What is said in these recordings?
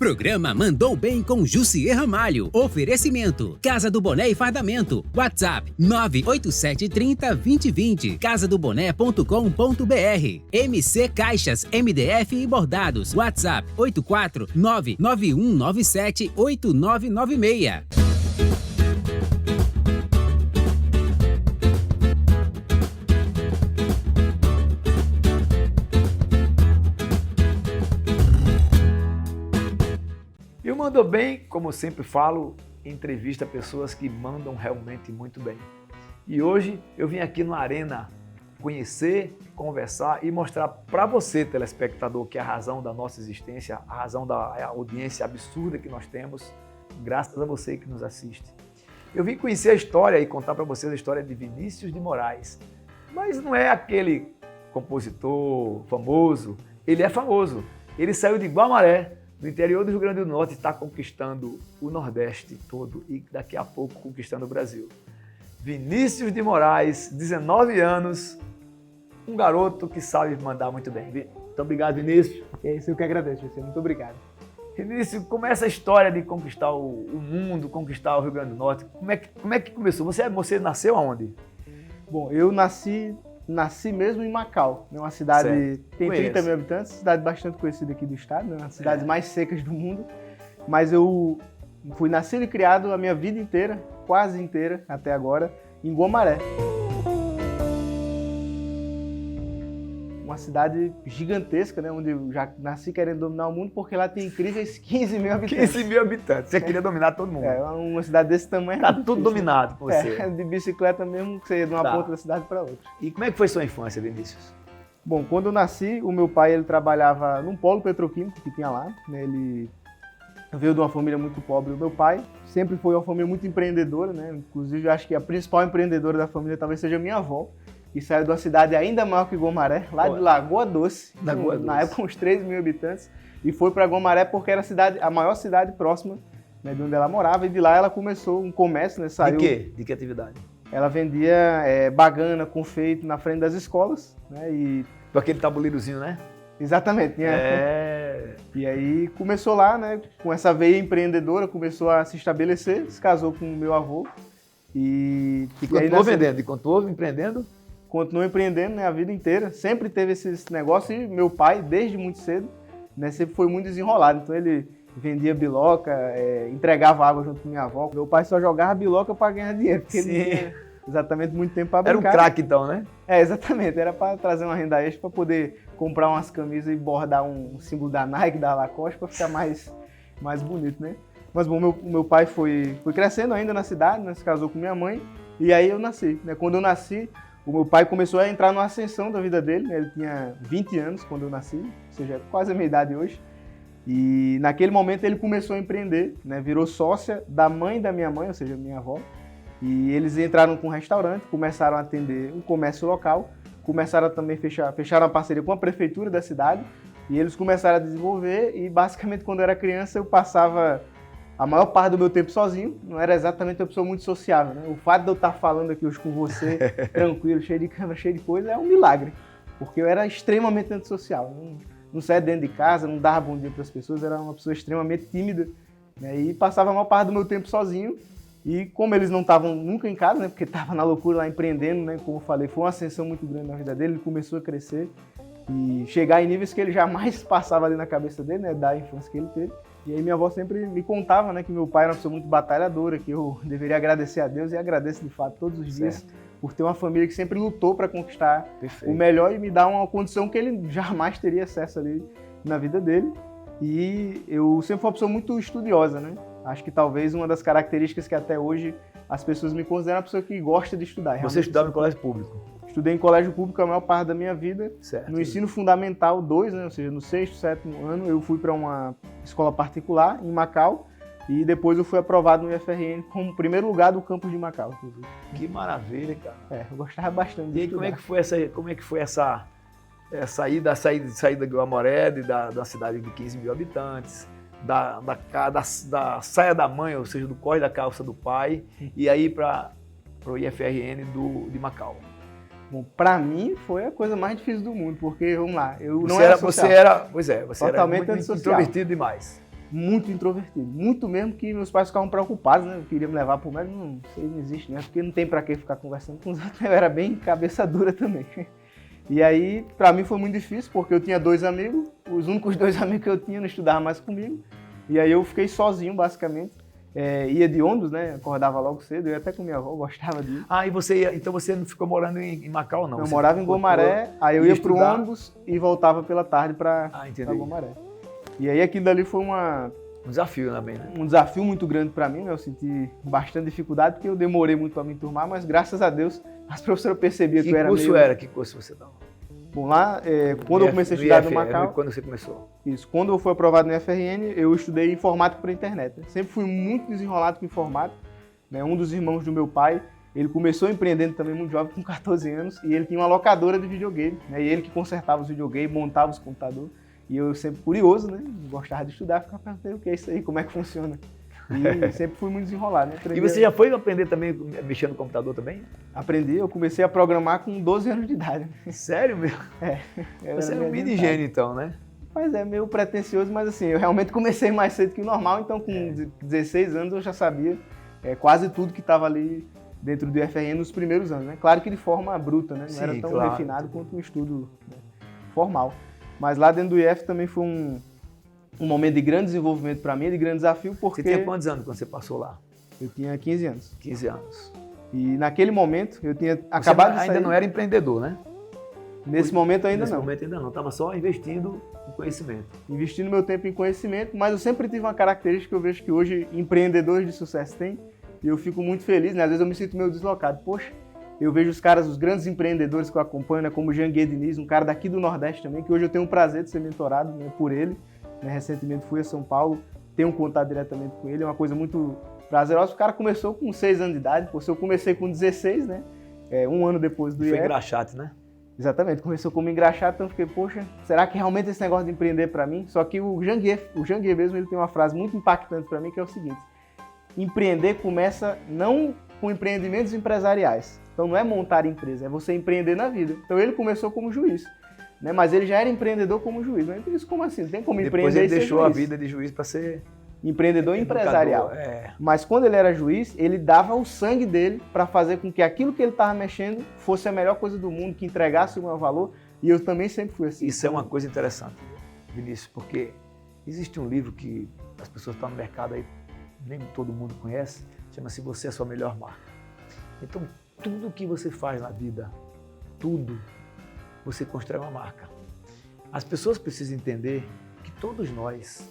Programa Mandou Bem com Jussier Ramalho. Oferecimento: Casa do Boné e Fardamento. WhatsApp 98730-2020. casadoboné.com.br. MC Caixas, MDF e Bordados. WhatsApp 84991978996. E o Mandou Bem, como sempre falo, entrevista pessoas que mandam realmente muito bem. E hoje eu vim aqui no Arena conhecer, conversar e mostrar para você, telespectador, que é a razão da nossa existência, a razão da audiência absurda que nós temos, graças a você que nos assiste. Eu vim conhecer a história e contar para vocês a história de Vinícius de Moraes. Mas não é aquele compositor famoso, ele é famoso. Ele saiu de Guamaré, do interior do Rio Grande do Norte, está conquistando o Nordeste todo e daqui a pouco conquistando o Brasil. Vinícius de Moraes, 19 anos, um garoto que sabe mandar muito bem. Muito obrigado, Vinícius. É isso, eu que agradeço, você. Muito obrigado. Vinícius, como é essa história de conquistar o mundo, conquistar o Rio Grande do Norte? Como é que começou? Você nasceu aonde? Bom, eu nasci mesmo em Macau, né? Uma cidade Certo. tem 30 mil habitantes, cidade bastante conhecida aqui do estado, né? Uma das cidades mais secas do mundo. Mas eu fui nascido e criado a minha vida inteira, quase inteira até agora, em Guamaré. Uma cidade gigantesca, né? Onde eu já nasci querendo dominar o mundo, porque lá tem incríveis 15 mil habitantes. 15 mil habitantes, você queria dominar todo mundo. É, uma cidade desse tamanho. Tá tudo dominado por você. De bicicleta mesmo, que você ia de uma ponta da cidade para outra. E como é que foi sua infância, Vinícius? Bom, quando eu nasci, o meu pai ele trabalhava num polo petroquímico que tinha lá, né? Ele veio de uma família muito pobre. O meu pai sempre foi uma família muito empreendedora, né? Inclusive, eu acho que a principal empreendedora da família talvez seja a minha avó, que saiu de uma cidade ainda maior que Guamaré, lá de Lagoa Doce, na época uns 13 mil habitantes, e foi para Guamaré porque era a maior cidade próxima, né, de onde ela morava, e de lá ela começou um comércio, né? Saiu, De quê? De que atividade? Ela vendia bagana, confeito na frente das escolas, né? E Com aquele tabuleirozinho, né? exatamente. E aí começou lá, né? Com essa veia empreendedora, começou a se estabelecer, se casou com o meu avô. E continuou vendendo, e continuou empreendendo? Continuou empreendendo, né, a vida inteira. Sempre teve esse negócio e meu pai, desde muito cedo, né, sempre foi muito desenrolado. Então ele vendia biloca, entregava água junto com minha avó. Meu pai só jogava biloca para ganhar dinheiro, porque ele não tinha exatamente muito tempo para brincar. Era um craque então, né? Exatamente. Era para trazer uma renda extra para poder comprar umas camisas e bordar um símbolo da Nike, da Lacoste, para ficar mais bonito, né? Mas bom, meu pai foi crescendo ainda na cidade, né, se casou com minha mãe, e aí eu nasci, né? Quando eu nasci, o meu pai começou a entrar numa ascensão da vida dele, né? Ele tinha 20 anos quando eu nasci, ou seja, quase a minha idade hoje. E naquele momento ele começou a empreender, né? Virou sócia da mãe da minha mãe, ou seja, minha avó. E eles entraram com um restaurante, começaram a atender um comércio local, começaram a também fecharam uma parceria com a prefeitura da cidade, e eles começaram a desenvolver, e basicamente quando eu era criança eu passava a maior parte do meu tempo sozinho, não era exatamente uma pessoa muito sociável, né? O fato de eu estar falando aqui hoje com você, tranquilo, cheio de câmera, cheio de coisa, é um milagre. Porque eu era extremamente antissocial. Não saía dentro de casa, não dava bom dia para as pessoas, era uma pessoa extremamente tímida, né? E passava a maior parte do meu tempo sozinho. E como eles não estavam nunca em casa, né? Porque estava na loucura lá empreendendo, né? Como eu falei, foi uma ascensão muito grande na vida dele, ele começou a crescer e chegar em níveis que ele jamais passava ali na cabeça dele, né? Da infância que ele teve. E aí minha avó sempre me contava, né, que meu pai era uma pessoa muito batalhadora, que eu deveria agradecer a Deus, e agradeço de fato todos os dias por ter uma família que sempre lutou para conquistar o melhor e me dar uma condição que ele jamais teria acesso ali na vida dele. E eu sempre fui uma pessoa muito estudiosa, né? Acho que talvez uma das características que até hoje as pessoas me consideram uma pessoa que gosta de estudar. Você estudava em colégio público? Estudei em colégio público a maior parte da minha vida. Certo. No ensino fundamental 2, né, ou seja, no 6º, 7º ano, eu fui para uma escola particular em Macau e depois eu fui aprovado no IFRN como primeiro lugar do campus de Macau, inclusive. Que maravilha, cara. Eu gostava bastante de E aí, como é que foi essa saída de Guamaré, da cidade de 15 mil habitantes, da saia da mãe, ou seja, do corre da calça do pai, e aí para o IFRN de Macau? Bom, pra mim foi a coisa mais difícil do mundo, porque, vamos lá, eu não Você era era social. Você Totalmente era muito antissocial. introvertido demais. muito introvertido. Muito mesmo que meus pais ficavam preocupados, né? Eu queria me levar pro médico, não, isso aí não existe, né? Porque não tem pra que ficar conversando com os outros. Eu era bem cabeça dura também. E aí, pra mim foi muito difícil, porque eu tinha 2 amigos, os únicos 2 amigos que eu tinha não estudavam mais comigo. E aí eu fiquei sozinho, basicamente. Ia de ônibus, né? Acordava logo cedo, eu ia até com minha avó, gostava de ir. Ah, e então você não ficou morando em Macau, não? Eu Você morava em Gomaré, aí eu ia pro estudar. ônibus e voltava pela tarde pra Entendi. Gomaré. E aí aquilo dali foi Um desafio também, né? um desafio muito grande para mim, né? Eu senti bastante dificuldade porque eu demorei muito para me enturmar, mas graças a Deus as professoras percebiam que eu era meio... Que curso você dava? Bom, lá, quando eu comecei a estudar no Macau... Quando você começou? Isso, quando eu fui aprovado no IFRN, eu estudei informática por internet. Né? Sempre fui muito desenrolado com informática. Né? Um dos irmãos do meu pai, ele começou empreendendo também muito jovem, com 14 anos, e ele tinha uma locadora de videogame. Né? E ele que consertava os videogames, montava os computadores. E eu sempre curioso, né? Gostava de estudar, ficava perguntando o que é isso aí, como é que funciona. E sempre fui muito desenrolado, né? E você já foi aprender também, mexendo no computador também? Aprendi, eu comecei a programar com 12 anos de idade. Sério mesmo? Você era um mini gênio então, né? Mas é meio pretencioso, mas assim, eu realmente comecei mais cedo que o normal, então com 16 anos eu já sabia quase tudo que estava ali dentro do IFRN nos primeiros anos, né? Claro que de forma bruta, né? Não era tão refinado quanto um estudo, né, formal. Mas lá dentro do IF também foi um momento de grande desenvolvimento para mim, de grande desafio, porque... Você tinha quantos anos quando você passou lá? Eu tinha 15 anos. 15 anos. E naquele momento eu tinha acabado de sair... Ainda não era empreendedor, né? Nesse momento ainda não. Nesse momento ainda não, estava só investindo em conhecimento. Investindo meu tempo em conhecimento, mas eu sempre tive uma característica que eu vejo que hoje empreendedores de sucesso têm, e eu fico muito feliz, né? Às vezes eu me sinto meio deslocado. Poxa, eu vejo os caras, os grandes empreendedores que eu acompanho, né? Como o Janguier Diniz, um cara daqui do Nordeste também, que hoje eu tenho o prazer de ser mentorado, né, por ele. Né? Recentemente fui a São Paulo, tenho contato diretamente com ele, é uma coisa muito prazerosa. O cara começou com 6 anos de idade, pô, se eu comecei com 16, né? Um ano depois do IF. Foi engraxate, né? Exatamente, começou como engraxate, então eu fiquei, poxa, será que realmente esse negócio de empreender para mim? Só que o Janguier mesmo, ele tem uma frase muito impactante para mim, que é o seguinte: empreender começa não com empreendimentos empresariais. Então não é montar empresa, é você empreender na vida. Então ele começou como juiz, né? Mas ele já era empreendedor como juiz. Mas isso como assim? Não tem como depois empreender. Depois ele deixou a vida de juiz para ser empreendedor empresarial. É. Mas quando ele era juiz, ele dava o sangue dele para fazer com que aquilo que ele estava mexendo fosse a melhor coisa do mundo, que entregasse o meu valor. E eu também sempre fui assim. Isso é uma coisa interessante, Vinícius, porque existe um livro que as pessoas estão no mercado aí, nem todo mundo conhece, chama-se Você é a Sua Melhor Marca. Então, tudo que você faz na vida, tudo, você constrói uma marca. As pessoas precisam entender que todos nós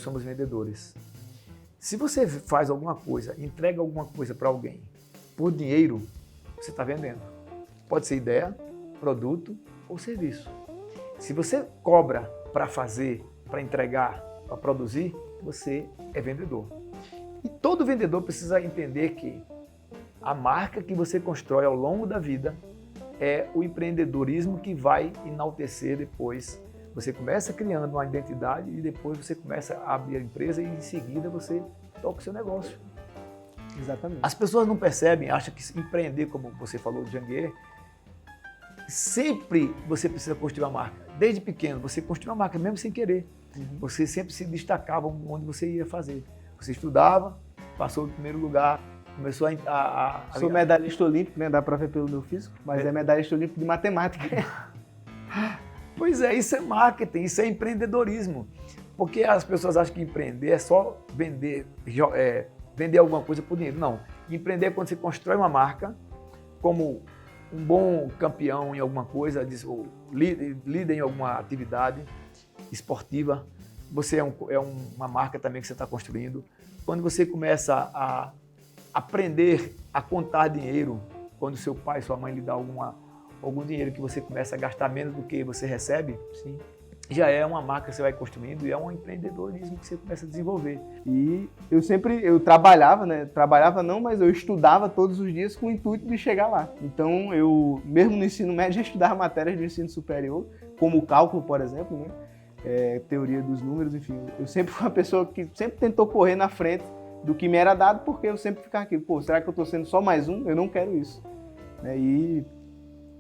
somos vendedores. Se você faz alguma coisa, entrega alguma coisa para alguém por dinheiro, você está vendendo. Pode ser ideia, produto ou serviço. Se você cobra para fazer, para entregar, para produzir, você é vendedor. E todo vendedor precisa entender que a marca que você constrói ao longo da vida é o empreendedorismo que vai enaltecer depois. Você começa criando uma identidade e depois você começa a abrir a empresa e em seguida você toca o seu negócio. Exatamente. As pessoas não percebem, acham que empreender, como você falou de Janguier, sempre você precisa construir uma marca. Desde pequeno, você construiu uma marca mesmo sem querer. Você sempre se destacava onde você ia fazer. Você estudava, passou no primeiro lugar, começou a Sou medalhista olímpico, né? Dá para ver pelo meu físico, mas é medalhista olímpico de matemática. Pois é, isso é marketing, isso é empreendedorismo. Porque as pessoas acham que empreender é só vender alguma coisa por dinheiro. Não. Empreender é quando você constrói uma marca como um bom campeão em alguma coisa, ou líder em alguma atividade esportiva. Você é uma marca também que você está construindo. Quando você começa a aprender a contar dinheiro, quando seu pai, sua mãe lhe dá algum dinheiro que você começa a gastar menos do que você recebe, sim, já é uma marca que você vai construindo e é um empreendedorismo que você começa a desenvolver. E eu trabalhava, né? Trabalhava não, mas eu estudava todos os dias com o intuito de chegar lá. Então eu, mesmo no ensino médio, já estudava matérias do ensino superior, como o cálculo, por exemplo, né? Teoria dos números, enfim. Eu sempre fui uma pessoa que sempre tentou correr na frente do que me era dado, porque eu sempre ficava aqui, será que eu estou sendo só mais um? Eu não quero isso. E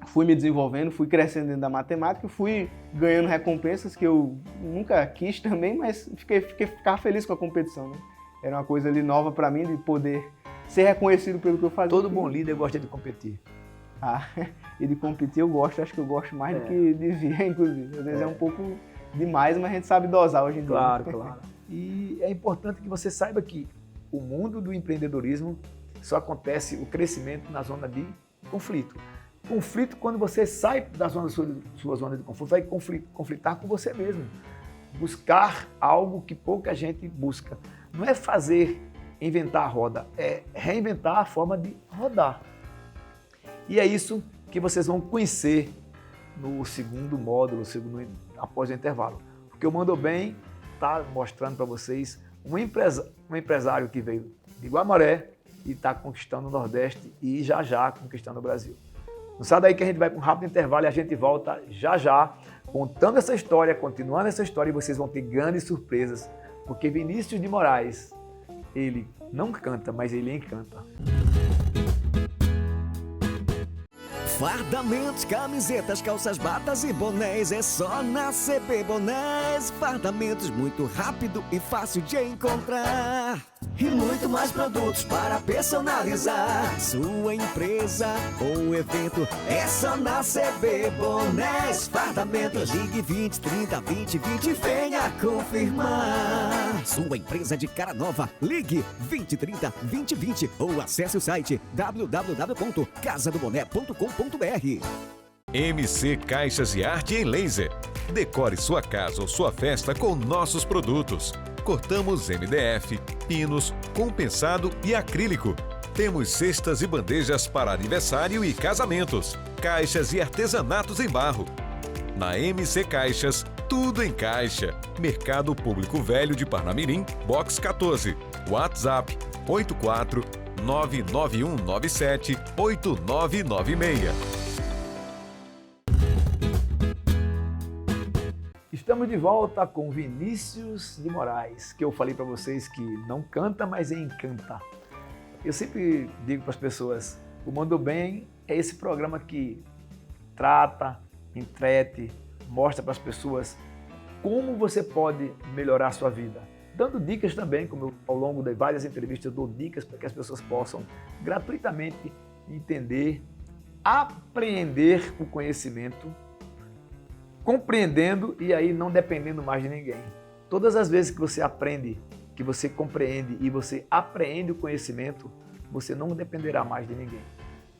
fui me desenvolvendo, fui crescendo dentro da matemática, fui ganhando recompensas que eu nunca quis também, mas ficava feliz com a competição, né? Era uma coisa ali nova para mim, de poder ser reconhecido pelo que eu fazia. Todo bom líder gosta de competir. E de competir eu gosto, acho que eu gosto mais do que devia, inclusive. Às vezes é um pouco demais, mas a gente sabe dosar hoje em dia. Claro, claro. E é importante que você saiba que o mundo do empreendedorismo só acontece o crescimento na zona de conflito. Conflito quando você sai da sua zona de conforto, vai conflitar com você mesmo. Buscar algo que pouca gente busca. Não é inventar a roda, é reinventar a forma de rodar. E é isso que vocês vão conhecer no segundo módulo, após o intervalo. Porque o Mandou Bem está mostrando para vocês um empresário que veio de Guamaré e está conquistando o Nordeste e já conquistando o Brasil. Não sai daí que a gente vai para um rápido intervalo e a gente volta já, contando essa história, continuando essa história, e vocês vão ter grandes surpresas, porque Vinícius de Moraes, ele não canta, mas ele encanta. Fardamentos, camisetas, calças, batas e bonés, é só na CB Bonés. Fardamentos muito rápido e fácil de encontrar. E muito mais produtos para personalizar sua empresa ou evento. É só na CB Bonés. Fardamentos, ligue 20 30 20 20, venha confirmar. Sua empresa de cara nova, ligue 20 30 20 20 ou acesse o site www.casadoboné.com.br. MC Caixas e Arte em Laser. Decore sua casa ou sua festa com nossos produtos. Cortamos MDF, pinos, compensado e acrílico. Temos cestas e bandejas para aniversário e casamentos. Caixas e artesanatos em barro. Na MC Caixas, tudo em caixa. Mercado Público Velho de Parnamirim, Box 14. WhatsApp 84 99197 8996. Estamos de volta com Vinícius de Moraes, que eu falei para vocês que não canta, mas encanta. Eu sempre digo para as pessoas, o Mandou Bem é esse programa que trata, entrete, mostra para as pessoas como você pode melhorar a sua vida. Dando dicas também, como eu, ao longo de várias entrevistas, eu dou dicas para que as pessoas possam gratuitamente entender, apreender o conhecimento, compreendendo e aí não dependendo mais de ninguém. Todas as vezes que você aprende, que você compreende e você apreende o conhecimento, você não dependerá mais de ninguém.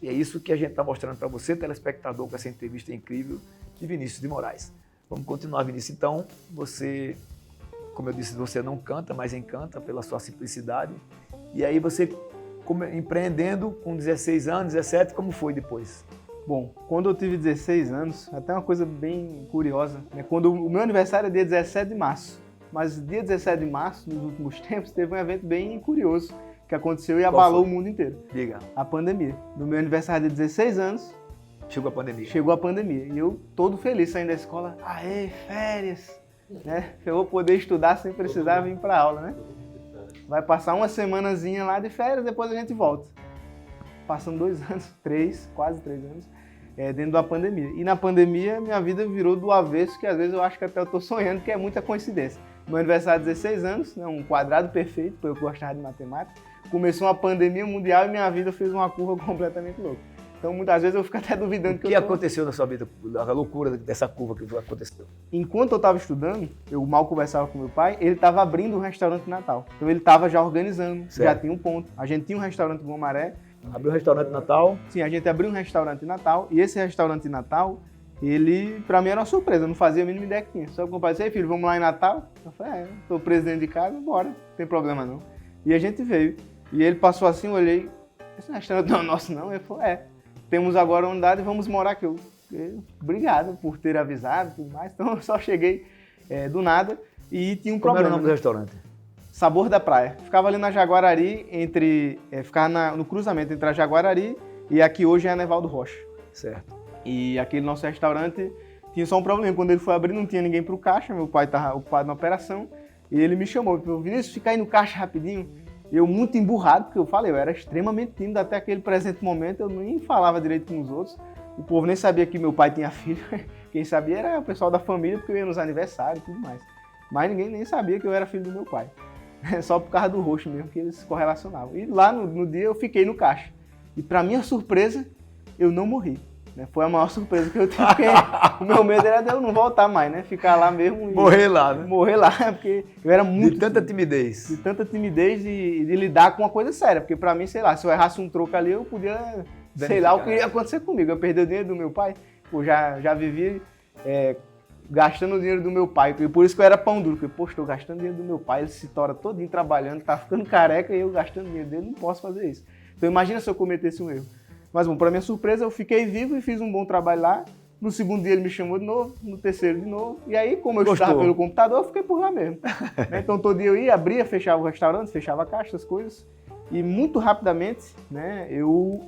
E é isso que a gente está mostrando para você, telespectador, com essa entrevista incrível de Vinícius de Moraes. Vamos continuar, Vinícius. Então, você, como eu disse, você não canta, mas encanta pela sua simplicidade. E aí você, empreendendo com 16 anos, 17, como foi depois? Bom, quando eu tive 16 anos, até uma coisa bem curiosa, né? Quando o meu aniversário é dia 17 de março, mas dia 17 de março, nos últimos tempos, teve um evento bem curioso que aconteceu e abalou o mundo inteiro. Diga. A pandemia. No meu aniversário de 16 anos, chegou a pandemia. Chegou a pandemia. E eu todo feliz saindo da escola, aê, férias, né? Eu vou poder estudar sem precisar vir para aula, né? Vai passar uma semanazinha lá de férias, depois a gente volta. Passando 2 anos, 3, quase 3 anos, dentro da pandemia. E na pandemia, minha vida virou do avesso, que às vezes eu acho que até eu estou sonhando, que é muita coincidência. Meu aniversário de 16 anos, né, um quadrado perfeito, porque eu gostava de matemática. Começou uma pandemia mundial e minha vida fez uma curva completamente louca. Então, muitas vezes eu fico até duvidando O que aconteceu na sua vida, a loucura dessa curva que aconteceu? Enquanto eu estava estudando, eu mal conversava com meu pai, ele estava abrindo um restaurante de Natal. Então, ele estava já organizando, certo. Já tinha um ponto. A gente tinha um restaurante em Guamaré. Abriu um restaurante de Natal? Sim, a gente abriu um restaurante de Natal. E esse restaurante de Natal, ele, pra mim, era uma surpresa. Eu não fazia a mínima ideia que tinha. Só que o pai disse, ei, filho, vamos lá em Natal? Eu falei, tô presidente de casa, bora, não tem problema não. E a gente veio. E ele passou assim, eu olhei, esse restaurante não é nosso não? Ele falou, temos agora uma unidade e vamos morar aqui. Obrigado por ter avisado e tudo mais. Então eu só cheguei do nada e tinha um problema. Como era o nome do restaurante? Sabor da Praia. Ficava ali na Jaguarari, ficava no cruzamento entre a Jaguarari e aqui hoje é a Nevaldo Rocha. Certo. E aquele nosso restaurante tinha só um problema. Quando ele foi abrir, não tinha ninguém pro caixa, meu pai estava ocupado na operação. E ele me chamou, falou, Vinícius, fica aí no caixa rapidinho. Eu muito emburrado, porque eu falei, eu era extremamente tímido até aquele presente momento, eu nem falava direito com os outros. O povo nem sabia que meu pai tinha filho. Quem sabia era o pessoal da família, porque eu ia nos aniversários e tudo mais. Mas ninguém nem sabia que eu era filho do meu pai. Só por causa do rosto mesmo que eles se correlacionavam. E lá no dia eu fiquei no caixa. E para minha surpresa, eu não morri. Né? Foi a maior surpresa que eu tive, porque o meu medo era de eu não voltar mais, né? Ficar lá mesmo e... Morrer lá, né? Morrer lá, porque eu era muito... De tanta timidez. De tanta timidez e de lidar com uma coisa séria. Porque pra mim, sei lá, se eu errasse um troco ali, eu podia... Sei lá o que ia acontecer comigo. Eu perdi o dinheiro do meu pai. Eu já vivi gastando o dinheiro do meu pai. E por isso que eu era pão duro. Porque, poxa, estou gastando dinheiro do meu pai. Ele se tora todinho trabalhando, tá ficando careca e eu gastando dinheiro dele. Não posso fazer isso. Então imagina se eu cometesse um erro. Mas, bom, para minha surpresa, eu fiquei vivo e fiz um bom trabalho lá. No segundo dia ele me chamou de novo, no terceiro de novo. E aí, como eu estava pelo computador, eu fiquei por lá mesmo. Então, todo dia eu ia, abria, fechava o restaurante, fechava a caixa, essas coisas. E muito rapidamente, né, eu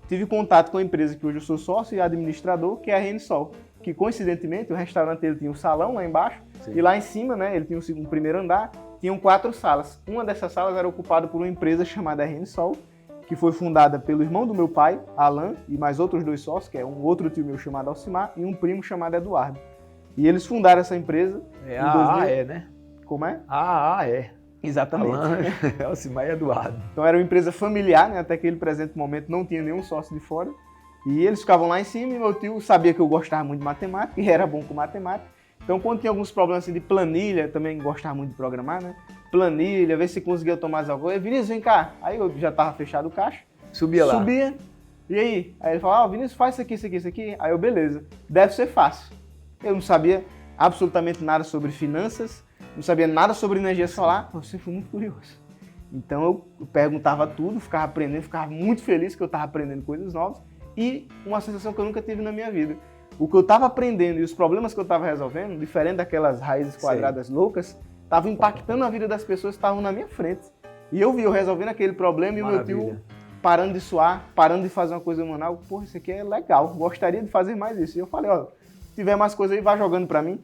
tive contato com a empresa que hoje eu sou sócio e administrador, que é a Renisol. Que, coincidentemente, o restaurante ele tinha um salão lá embaixo. Sim. E lá em cima, né, ele tinha um primeiro andar, tinham 4 salas. Uma dessas salas era ocupada por uma empresa chamada Renisol, que foi fundada pelo irmão do meu pai, Alan, e mais outros 2 sócios, que é um outro tio meu chamado Alcimar e um primo chamado Eduardo. E eles fundaram essa empresa em 2000... né? Como é? É. Exatamente. Alan, Alcimar e Eduardo. Então era uma empresa familiar, né? Até aquele presente momento não tinha nenhum sócio de fora. E eles ficavam lá em cima e meu tio sabia que eu gostava muito de matemática e era bom com matemática. Então, quando tinha alguns problemas assim, de planilha, também gostava muito de programar, né? Planilha, ver se conseguia tomar as algo. Vinícius, vem cá. Aí eu já tava fechado o caixa. Subia lá. Subia. E aí? Aí ele falava, Vinícius, faz isso aqui, isso aqui, isso aqui. Aí eu, beleza. Deve ser fácil. Eu não sabia absolutamente nada sobre finanças, não sabia nada sobre energia solar, mas eu sempre fui muito curioso. Então eu perguntava tudo, ficava aprendendo, ficava muito feliz que eu estava aprendendo coisas novas. E uma sensação que eu nunca tive na minha vida. O que eu estava aprendendo e os problemas que eu estava resolvendo, diferente daquelas raízes quadradas loucas, estavam impactando a vida das pessoas que estavam na minha frente. E eu vi eu resolvendo aquele problema e o meu tio parando de suar, parando de fazer uma coisa manual. Porra, isso aqui é legal, gostaria de fazer mais isso. E eu falei, ó, se tiver mais coisa aí, vai jogando pra mim.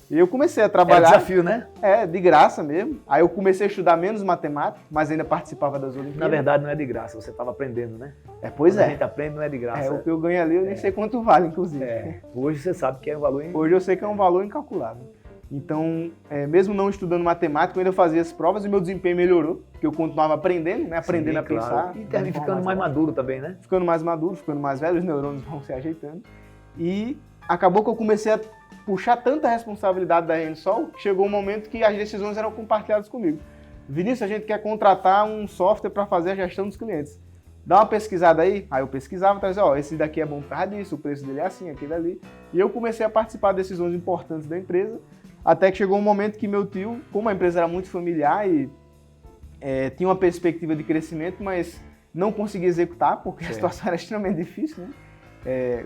E eu comecei a trabalhar... É desafio, né? De graça mesmo. Aí eu comecei a estudar menos matemática, mas ainda participava das Olimpíadas. Na verdade, não é de graça, você estava aprendendo, né? Pois Quando a gente aprende, não é de graça. O que eu ganho ali, eu nem sei quanto vale, inclusive. Hoje você sabe que é um valor... Hoje eu sei que é um valor incalculável. Então, mesmo não estudando matemática, eu ainda fazia as provas e meu desempenho melhorou, porque eu continuava aprendendo, né? Aprendendo a pensar. E termina ficando mais maduro também, né? Ficando mais maduro, ficando mais velho, os neurônios vão se ajeitando. E acabou que eu comecei a puxar tanta responsabilidade da Renisol, que chegou um momento que as decisões eram compartilhadas comigo. Vinícius, a gente quer contratar um software para fazer a gestão dos clientes. Dá uma pesquisada aí. Aí eu pesquisava, trazia, esse daqui é bom por causa disso, o preço dele é assim, aquele ali. E eu comecei a participar de decisões importantes da empresa, até que chegou um momento que meu tio, como a empresa era muito familiar e tinha uma perspectiva de crescimento, mas não conseguia executar, porque a situação era extremamente difícil, né?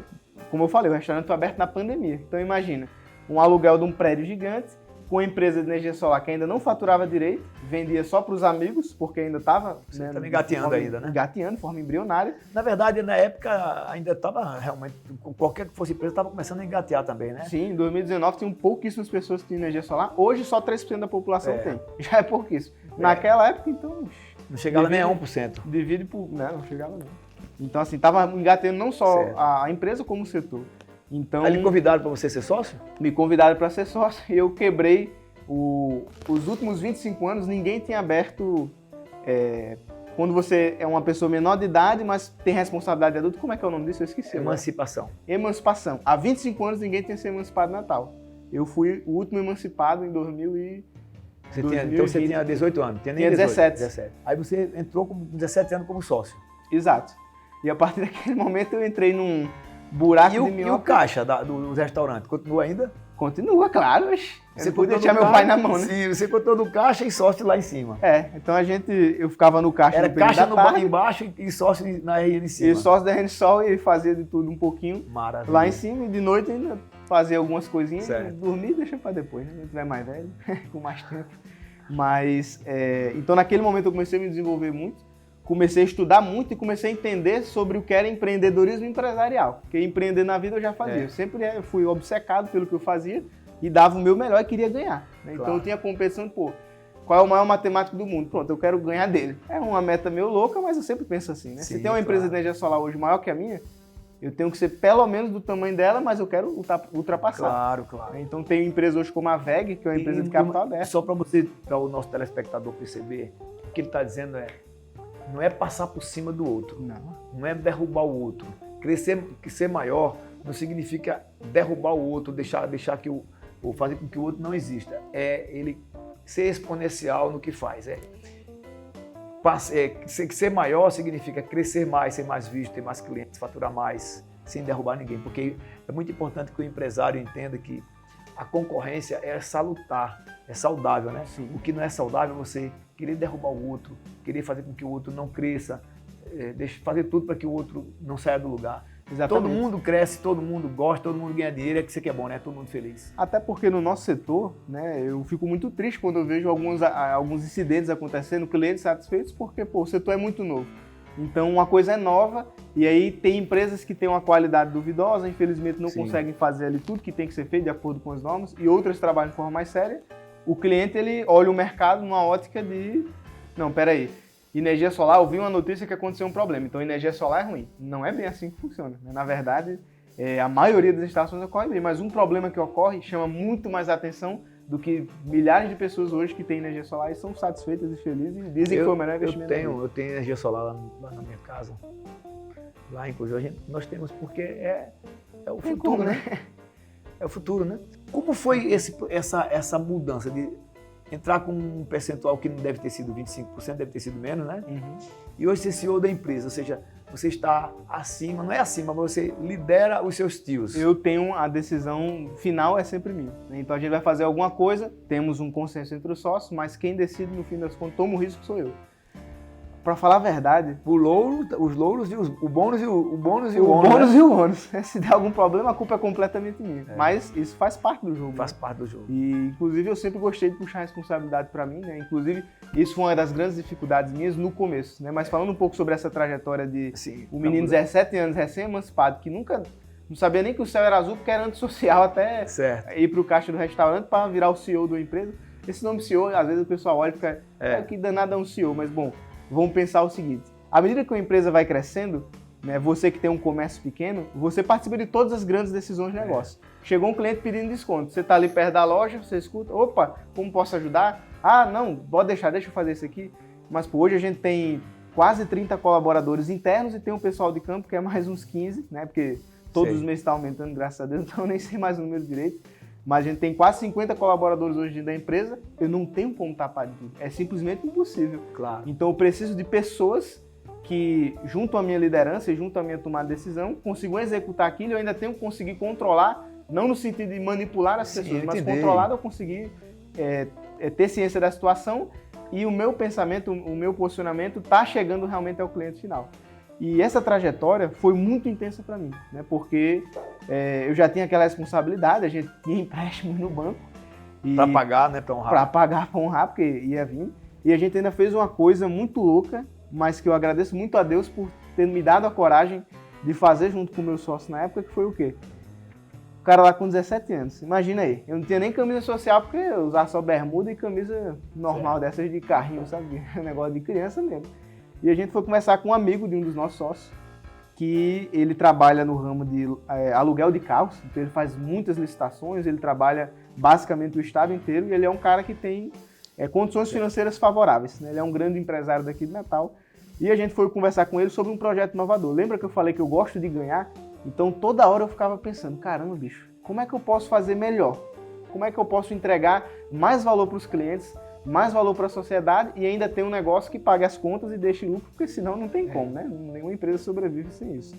Como eu falei, o restaurante foi aberto na pandemia. Então imagina, um aluguel de um prédio gigante, com uma empresa de energia solar que ainda não faturava direito, vendia só para os amigos, porque ainda estava... Você estava engateando ainda, né? Engateando, de forma embrionária. Na verdade, na época, ainda estava realmente... Qualquer que fosse empresa, estava começando a engatear também, né? Sim, em 2019 tinham pouquíssimas pessoas que tinham energia solar. Hoje só 3% da população tem. Já é pouquíssimo. Naquela época, então... Não chegava nem a 1%. Divide por... Não chegava não. Então, assim, estava engateando não só a empresa, como o setor. Então, aí me convidaram para você ser sócio? Me convidaram para ser sócio e eu quebrei os últimos 25 anos, ninguém tinha aberto... quando você é uma pessoa menor de idade, mas tem responsabilidade de adulto, como é que é o nome disso? Eu esqueci. Emancipação. Emancipação. Há 25 anos ninguém tinha se emancipado no Natal. Eu fui o último emancipado em 2000 então você tinha 18 anos? Tinha 17. Aí você entrou com 17 anos como sócio. Exato. E a partir daquele momento eu entrei num buraco de minhoca. E o caixa do restaurante, continua ainda? Continua, claro. Você podia deixar meu pai na mão, né? Sim, você contou do caixa e sócio lá em cima. Então eu ficava no caixa. Era caixa embaixo e sócio em cima. E sócio da Renisol e fazia de tudo um pouquinho. Maravilha. Lá em cima e de noite ainda fazia algumas coisinhas. Dormir e deixa pra depois, né? A gente vai mais velho, com mais tempo. Mas, então naquele momento eu comecei a me desenvolver muito. Comecei a estudar muito e comecei a entender sobre o que era empreendedorismo empresarial. Porque empreender na vida eu já fazia. Eu sempre fui obcecado pelo que eu fazia e dava o meu melhor e queria ganhar. Né? Claro. Então eu tinha a competição de, qual é o maior matemático do mundo? Pronto, eu quero ganhar dele. É uma meta meio louca, mas eu sempre penso assim, né? Sim, se tem uma empresa de energia solar hoje maior que a minha, Eu tenho que ser pelo menos do tamanho dela, mas eu quero ultrapassar. Claro, claro. Então tem empresas hoje como a VEG, que é uma empresa de capital aberto. Só para o nosso telespectador perceber, o que ele está dizendo não é passar por cima do outro, não é derrubar o outro. Ser maior não significa derrubar o outro, deixar que ou fazer com que o outro não exista. É ele ser exponencial no que faz. Ser maior significa crescer mais, ser mais visto, ter mais clientes, faturar mais, sem derrubar ninguém. Porque é muito importante que o empresário entenda que a concorrência é salutar, é saudável, né? Sim. O que não é saudável é você querer derrubar o outro, querer fazer com que o outro não cresça, fazer tudo para que o outro não saia do lugar. Exatamente. Todo mundo cresce, todo mundo gosta, todo mundo ganha dinheiro, é que isso aqui é bom, né? Todo mundo feliz. Até porque no nosso setor, né, eu fico muito triste quando eu vejo alguns incidentes acontecendo, clientes satisfeitos, porque o setor é muito novo. Então uma coisa é nova e aí tem empresas que têm uma qualidade duvidosa, infelizmente não conseguem fazer ali tudo que tem que ser feito de acordo com as normas, e outras trabalham de forma mais séria. O cliente ele olha o mercado numa ótica de, não, peraí, energia solar, eu vi uma notícia que aconteceu um problema, então energia solar é ruim. Não é bem assim que funciona, né? Na verdade, a maioria das instalações ocorre bem, mas um problema que ocorre chama muito mais atenção do que milhares de pessoas hoje que têm energia solar e são satisfeitas e felizes e dizem que foi o melhor investimento. Eu tenho energia solar lá na minha casa. Lá, inclusive, nós temos porque é o futuro, né? É o futuro, né? Como foi essa mudança de entrar com um percentual que não deve ter sido 25%, deve ter sido menos, né? Uhum. E hoje ser CEO da empresa, ou seja, você está acima, não é acima, mas você lidera os seus tios. Eu tenho a decisão final é sempre minha. Então a gente vai fazer alguma coisa, temos um consenso entre os sócios, mas quem decide no fim das contas, toma o risco sou eu. Para falar a verdade, os louros e o bônus e o ônus. O bônus e o ônus. Se der algum problema, a culpa é completamente minha. Mas isso faz parte do jogo. Faz parte do jogo. E, inclusive, eu sempre gostei de puxar a responsabilidade para mim, né? Inclusive, isso foi uma das grandes dificuldades minhas no começo, né? Mas falando um pouco sobre essa trajetória de um menino de 17 anos, recém-emancipado, que nunca não sabia nem que o céu era azul, porque era antissocial até ir para o caixa do restaurante para virar o CEO da empresa. Esse nome CEO, às vezes o pessoal olha e fica, que danado é um CEO, mas bom, vamos pensar o seguinte, à medida que a empresa vai crescendo, né, você que tem um comércio pequeno, você participa de todas as grandes decisões de negócio. Chegou um cliente pedindo desconto, você está ali perto da loja, você escuta, opa, como posso ajudar? Ah, não, pode deixar, deixa eu fazer isso aqui. Mas hoje a gente tem quase 30 colaboradores internos e tem um pessoal de campo que é mais uns 15, né, porque todos os meses está aumentando, graças a Deus, então eu nem sei mais o número direito. Mas a gente tem quase 50 colaboradores hoje dentro da empresa, eu não tenho como tapar de tudo. É simplesmente impossível. Claro. Então eu preciso de pessoas que, junto à minha liderança e junto à minha tomada de decisão, consigam executar aquilo e eu ainda tenho que conseguir controlar, não no sentido de manipular as pessoas, mas controlar eu conseguir ter ciência da situação e o meu pensamento, o meu posicionamento está chegando realmente ao cliente final. E essa trajetória foi muito intensa para mim, né? Porque eu já tinha aquela responsabilidade, a gente tinha empréstimos no banco. Para pagar, né? Para honrar. Para pagar, para honrar, porque ia vir. E a gente ainda fez uma coisa muito louca, mas que eu agradeço muito a Deus por ter me dado a coragem de fazer junto com o meu sócio na época, que foi o quê? O cara lá com 17 anos, imagina aí, eu não tinha nem camisa social, porque eu usava só bermuda e camisa normal, dessas de carrinho, sabe? Negócio de criança mesmo. E a gente foi conversar com um amigo de um dos nossos sócios, que ele trabalha no ramo de aluguel de carros, então ele faz muitas licitações, ele trabalha basicamente o estado inteiro e ele é um cara que tem condições financeiras favoráveis, né? Ele é um grande empresário daqui de Natal e a gente foi conversar com ele sobre um projeto inovador. Lembra que eu falei que eu gosto de ganhar? Então toda hora eu ficava pensando, caramba bicho, como é que eu posso fazer melhor? Como é que eu posso entregar mais valor para os clientes, mais valor para a sociedade e ainda ter um negócio que pague as contas e deixe lucro, porque senão não tem como, né? Nenhuma empresa sobrevive sem isso.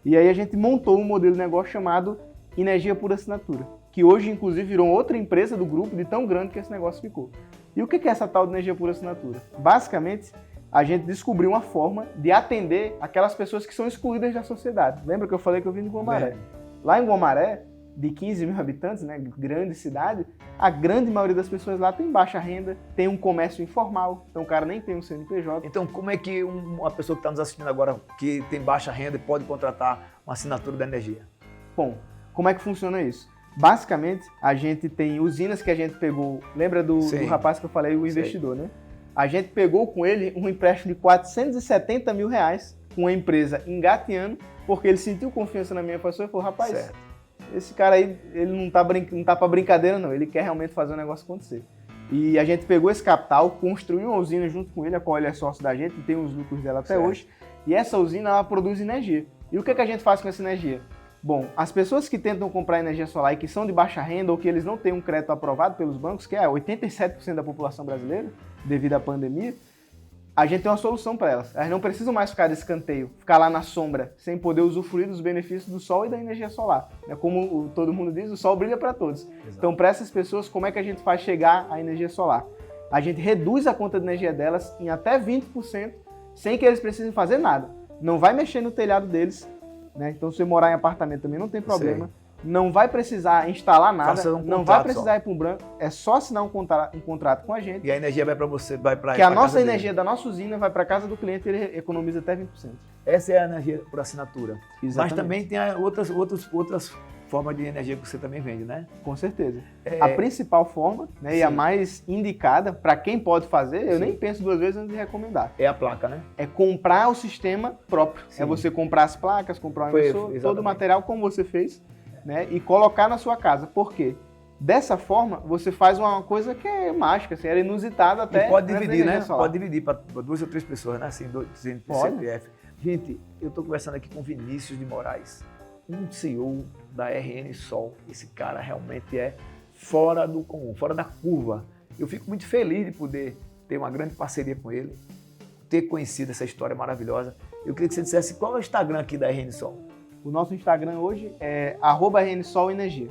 E aí a gente montou um modelo de negócio chamado Energia por Assinatura, que hoje inclusive virou outra empresa do grupo de tão grande que esse negócio ficou. E o que é essa tal de Energia por Assinatura? Basicamente, a gente descobriu uma forma de atender aquelas pessoas que são excluídas da sociedade. Lembra que eu falei que eu vim de Guamaré? Lá em Guamaré, de 15 mil habitantes, né, grande cidade, a grande maioria das pessoas lá tem baixa renda, tem um comércio informal, então o cara nem tem um CNPJ. Então como é que uma pessoa que está nos assistindo agora, que tem baixa renda, pode contratar uma assinatura da energia? Bom, como é que funciona isso? Basicamente, a gente tem usinas que a gente pegou, lembra do rapaz que eu falei, o investidor, né? A gente pegou com ele um empréstimo de 470 mil reais com a empresa engateando, porque ele sentiu confiança na minha pessoa e falou, rapaz, Certo. esse cara aí, ele não tá pra brincadeira não, ele quer realmente fazer o negócio acontecer. E a gente pegou esse capital, construiu uma usina junto com ele, a qual ele é sócio da gente e tem os lucros dela até Certo. hoje. E essa usina, ela produz energia. E o que a gente faz com essa energia? Bom, as pessoas que tentam comprar energia solar e que são de baixa renda ou que eles não têm um crédito aprovado pelos bancos, que é 87% da população brasileira, devido à pandemia, a gente tem uma solução para elas. Elas não precisam mais ficar de escanteio, ficar lá na sombra, sem poder usufruir dos benefícios do sol e da energia solar. Como todo mundo diz, o sol brilha para todos. Exato. Então, para essas pessoas, como é que a gente faz chegar à energia solar? A gente reduz a conta de energia delas em até 20%, sem que eles precisem fazer nada. Não vai mexer no telhado deles, né? Então, se você morar em apartamento também não tem problema. Não vai precisar instalar nada, Faça um não contrato vai precisar só. ir para um branco, é só assinar um contrato com a gente. E a energia vai para você, vai para Que a nossa energia da nossa usina vai para casa do cliente e ele economiza até 20%. Essa é a energia por assinatura. Mas Exatamente. também tem outras formas de energia que você também vende, né? Com certeza. A principal forma, né, e a Sim. mais indicada para quem pode fazer, eu Sim. nem penso duas vezes antes de recomendar. É a placa, né? É comprar o sistema próprio. Sim. É você comprar as placas, comprar o Foi, inversor, todo exatamente. o material como você fez, né, e colocar na sua casa. Por quê? Dessa forma, você faz uma coisa que é mágica, assim, era inusitada até. E pode antes da dividir, né? energia solar. Pode dividir para 2 ou 3 pessoas, né? Assim, Pode. CPF. Gente, eu estou conversando aqui com Vinícius de Moraes, um CEO da RN Sol. Esse cara realmente é fora do comum, fora da curva. Eu fico muito feliz de poder ter uma grande parceria com ele, ter conhecido essa história maravilhosa. Eu queria que você dissesse qual é o Instagram aqui da RN Sol O nosso Instagram hoje é @RNSolEnergia.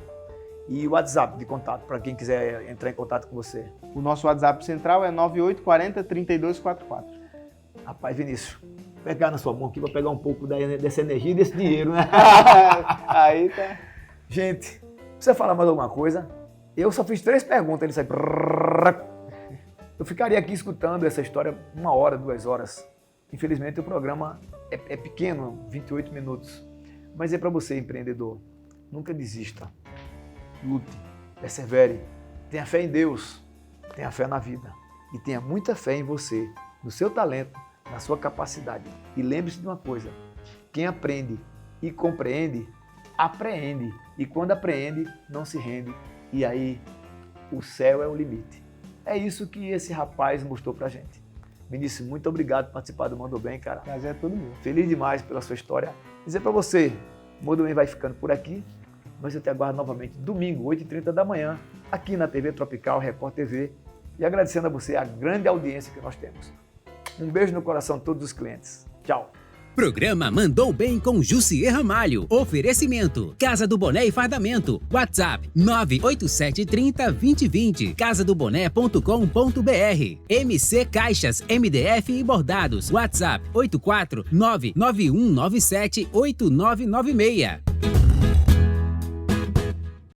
e o WhatsApp de contato para quem quiser entrar em contato com você. O nosso WhatsApp central é 9840-3244. Rapaz, Vinícius, vou pegar na sua mão aqui para pegar um pouco dessa energia e desse dinheiro, né? Aí tá. Gente, precisa falar mais alguma coisa? Eu só fiz 3 perguntas, ele sai. Eu ficaria aqui escutando essa história 1 hora, 2 horas. Infelizmente o programa é pequeno, 28 minutos. Mas é para você, empreendedor. Nunca desista. Lute, persevere. Tenha fé em Deus. Tenha fé na vida. E tenha muita fé em você, no seu talento, na sua capacidade. E lembre-se de uma coisa. Quem aprende e compreende, apreende. E quando apreende, não se rende. E aí, o céu é o limite. É isso que esse rapaz mostrou pra gente. Vinícius, muito obrigado por participar do Mandou Bem, cara. Prazer é todo meu. Feliz demais pela sua história. Dizer pra você, o Mandou Bem vai ficando por aqui, mas eu te aguardo novamente domingo, 8h30 da manhã, aqui na TV Tropical, Record TV, e agradecendo a você a grande audiência que nós temos. Um beijo no coração de todos os clientes. Tchau. Programa Mandou Bem com Jussier Ramalho. Oferecimento: Casa do Boné e Fardamento. WhatsApp 987302020. casadoboné.com.br. MC Caixas, MDF e Bordados. WhatsApp 84991978996.